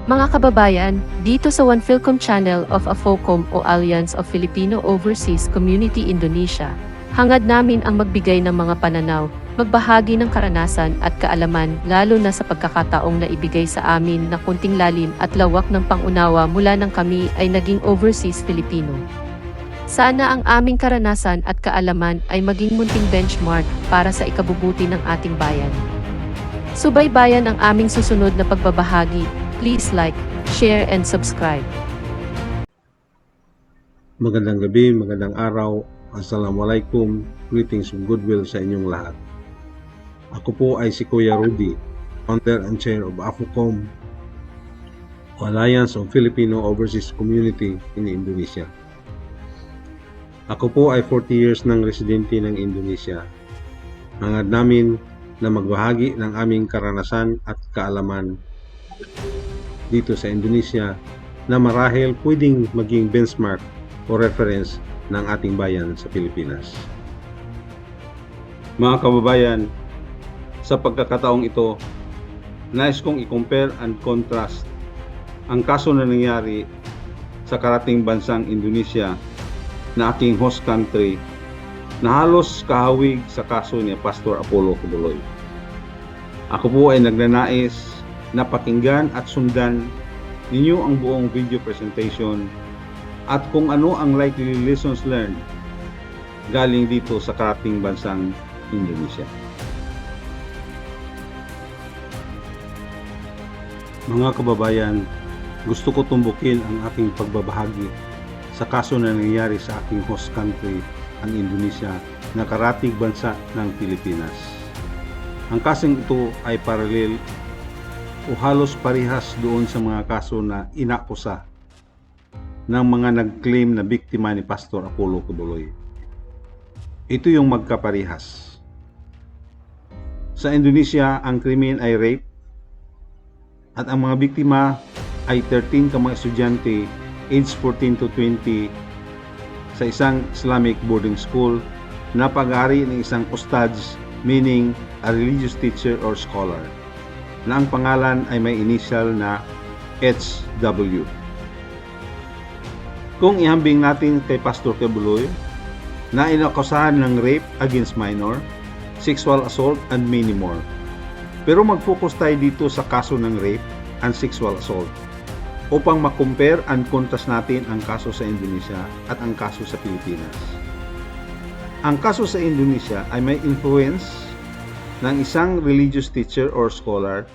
Mga kababayan, dito sa One Philcom Channel of AFOCOM o Alliance of Filipino Overseas Community Indonesia, hangad namin ang magbigay ng mga pananaw, magbahagi ng karanasan at kaalaman lalo na sa pagkakataong naibigay sa amin na kunting lalim at lawak ng pangunawa mula nang kami ay naging overseas Filipino. Sana ang aming karanasan at kaalaman ay maging munting benchmark para sa ikabubuti ng ating bayan. Subaybayan ang aming susunod na pagbabahagi. Please like, share, and subscribe. Magandang gabi, magandang araw. Assalamualaikum. Greetings of goodwill sa inyong lahat. Ako po ay si Kuya Rudy, founder and chair of AFOCOM, Alliance of Filipino Overseas Community in Indonesia. Ako po ay 40 years ng residente ng Indonesia. Hangad namin na magbahagi ng aming karanasan at kaalaman dito sa Indonesia na marahil pwedeng maging benchmark o reference ng ating bayan sa Pilipinas. Mga kababayan, sa pagkakataong ito, nais kong i-compare and contrast ang kaso na nangyari sa karating bansang Indonesia na aking host country na halos kahawig sa kaso ni Pastor Apollo Kibuloy. Ako po ay nagnanais na pakinggan at sundan ninyo ang buong video presentation at kung ano ang likely lessons learned galing dito sa karating bansang Indonesia. Mga kababayan, gusto ko tumbukin ang aking pagbabahagi sa kaso na nangyari sa aking host country, ang Indonesia, na karatig bansa ng Pilipinas. Ang kasong ito ay paralel o halos parehas doon sa mga kaso na inakusa ng mga nag-claim na biktima ni Pastor Apollo Kibuloy. Ito yung magkaparehas. Sa Indonesia, ang krimen ay rape at ang mga biktima ay 13 ka mga estudyante age 14 to 20 sa isang Islamic boarding school na pag-ari ng isang ustadz, meaning a religious teacher or scholar, na ang pangalan ay may initial na HW. Kung ihambing natin kay Pastor Kibuloy na inakusahan ng rape against minor, sexual assault, and many more. Pero mag-focus tayo dito sa kaso ng rape and sexual assault upang ma-compare and contrast natin ang kaso sa Indonesia at ang kaso sa Pilipinas. Ang kaso sa Indonesia ay may influence ng isang religious teacher or scholar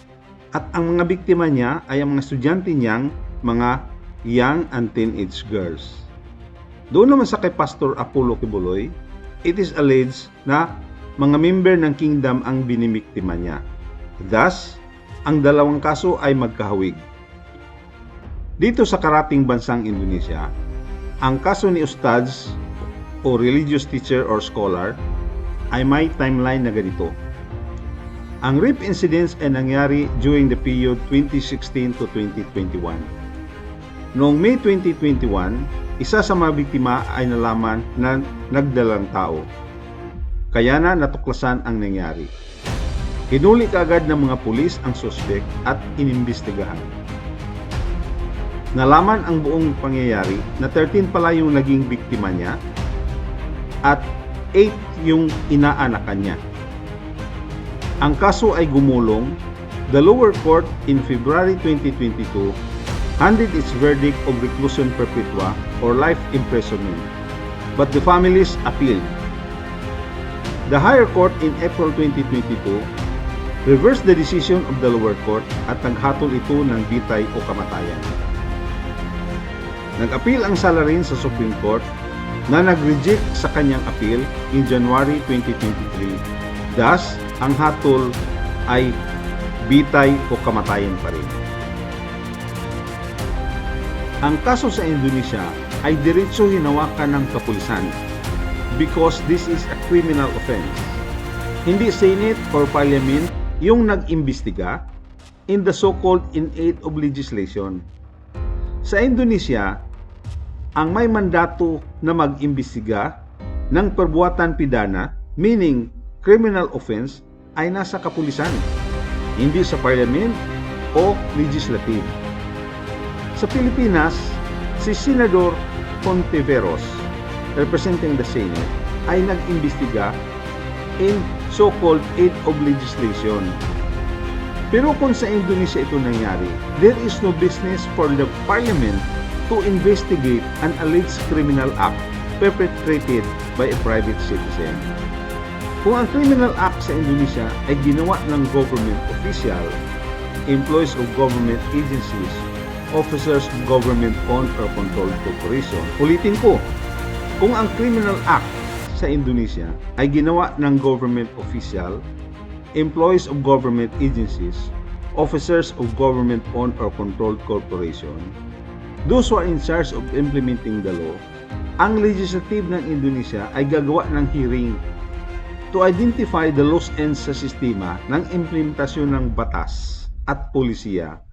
at ang mga biktima niya ay ang mga estudyante niyang mga young and teenage girls. Doon naman sa kay Pastor Apollo Kibuloy, it is alleged na mga member ng kingdom ang binimiktima niya. Thus, ang dalawang kaso ay magkahawig. Dito sa karating bansang Indonesia, ang kaso ni Ustadz o religious teacher or scholar ay may timeline na ganito. Ang rape incidents ay nangyari during the period 2016 to 2021. Noong May 2021, isa sa mga biktima ay nalaman na nagdalang tao. Kaya na natuklasan ang nangyari. Hinuli kaagad ng mga pulis ang suspect at inimbestigahan. Nalaman ang buong pangyayari na 13 pala yung naging biktima niya at 8 yung inaanakan niya. Ang kaso ay gumulong. The lower court in February 2022 handed its verdict of reclusion perpetua or life imprisonment, but the families appealed. The higher court in April 2022 reversed the decision of the lower court at naghatol ito ng bitay o kamatayan. Nag-appeal ang salarin sa Supreme Court na nag-reject sa kanyang appeal in January 2023. Thus, ang hatol ay bitay o kamatayan pa rin. Ang kaso sa Indonesia ay diretso hinawakan ng kapulisan because this is a criminal offense. Hindi Senate or Parliament yung nag-imbestiga in the so-called in aid of legislation. Sa Indonesia, ang may mandato na mag-imbestiga ng perbuatan pidana, meaning criminal offense, ay nasa kapulisan, hindi sa parliament o legislative. Sa Pilipinas, si Senador Hontiveros, representing the Senate, ay nag-imbestiga in so-called aid of legislation. Pero kung sa Indonesia ito nangyari, there is no business for the parliament to investigate an alleged criminal act perpetrated by a private citizen. Kung ang criminal act sa Indonesia ay ginawa ng government official, employees of government agencies, officers of government-owned or controlled corporation. Ulitin ko, kung ang criminal act sa Indonesia ay ginawa ng government official, employees of government agencies, officers of government-owned or controlled corporation, those who are in charge of implementing the law, ang legislative ng Indonesia ay gagawa ng hearing to identify the loose ends sa sistema ng implementasyon ng batas at polisiya.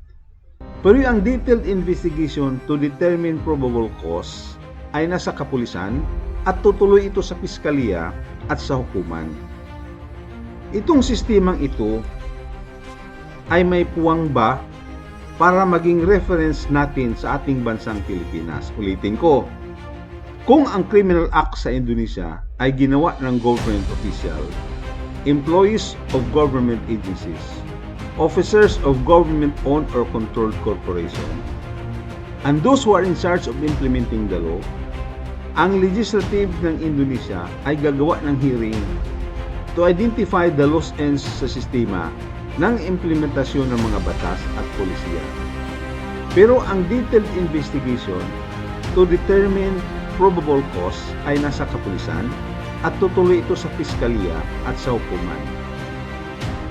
Pero ang detailed investigation to determine probable cause ay nasa kapulisan at tutuloy ito sa piskalya at sa hukuman. Itong sistemang ito ay may puwang ba para maging reference natin sa ating bansang Pilipinas? Ulitin ko, kung ang criminal act sa Indonesia ay ginawa ng government official, employees of government agencies, officers of government-owned or controlled corporation, and those who are in charge of implementing the law, ang legislative ng Indonesia ay gagawa ng hearing to identify the loose ends sa sistema ng implementasyon ng mga batas at polisiya. Pero ang detailed investigation to determine probable cause ay nasa kapulisan at tutuloy ito sa piskalya at sa hukuman.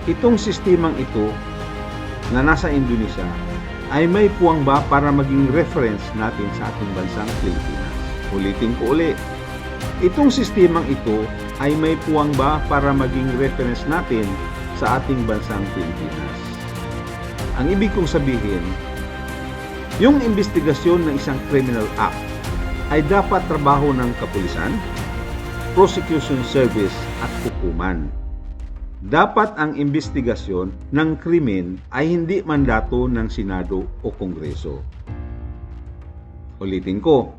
Itong sistemang ito na nasa Indonesia ay may puwang ba para maging reference natin sa ating bansang Pilipinas? Ulitin ko ulit. Itong sistemang ito ay may puwang ba para maging reference natin sa ating bansang Pilipinas? Ang ibig kong sabihin, yung investigasyon ng isang criminal act ay dapat trabaho ng kapulisan, prosecution service at hukuman. Dapat ang investigasyon ng krimen ay hindi mandato ng Senado o Kongreso. Ulitin ko,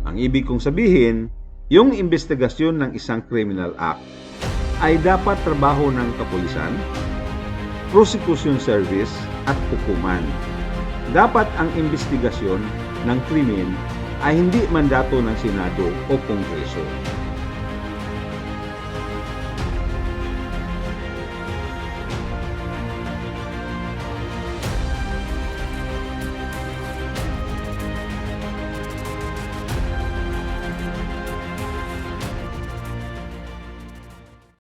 ang ibig kong sabihin, yung investigasyon ng isang criminal act ay dapat trabaho ng kapulisan, prosecution service at hukuman. Dapat ang investigasyon ng krimen ay hindi mandato ng Senado o Kongreso.